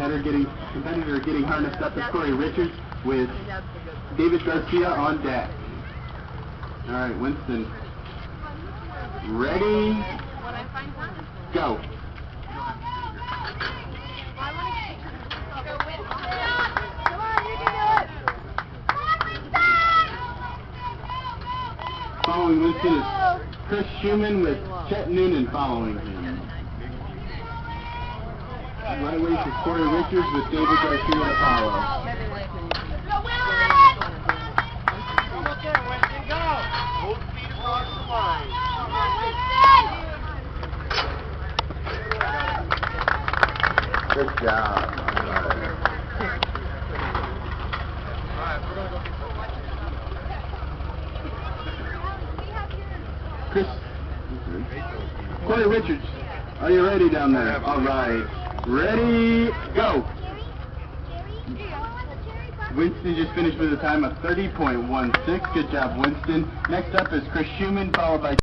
competitor getting harnessed up is Corey Richards with David Garcia on deck. All right, Winston. Ready? Go. Following Winston is Chris Schumann with Chet Noonan following him. Runaways is Corey Richards with David Garcia to follow. Good job. Chris, Corey Richards, are you ready down there? All right. Ready, go. Winston just finished with a time of 30.16. Good job, Winston. Next up is Chris Schumann, followed by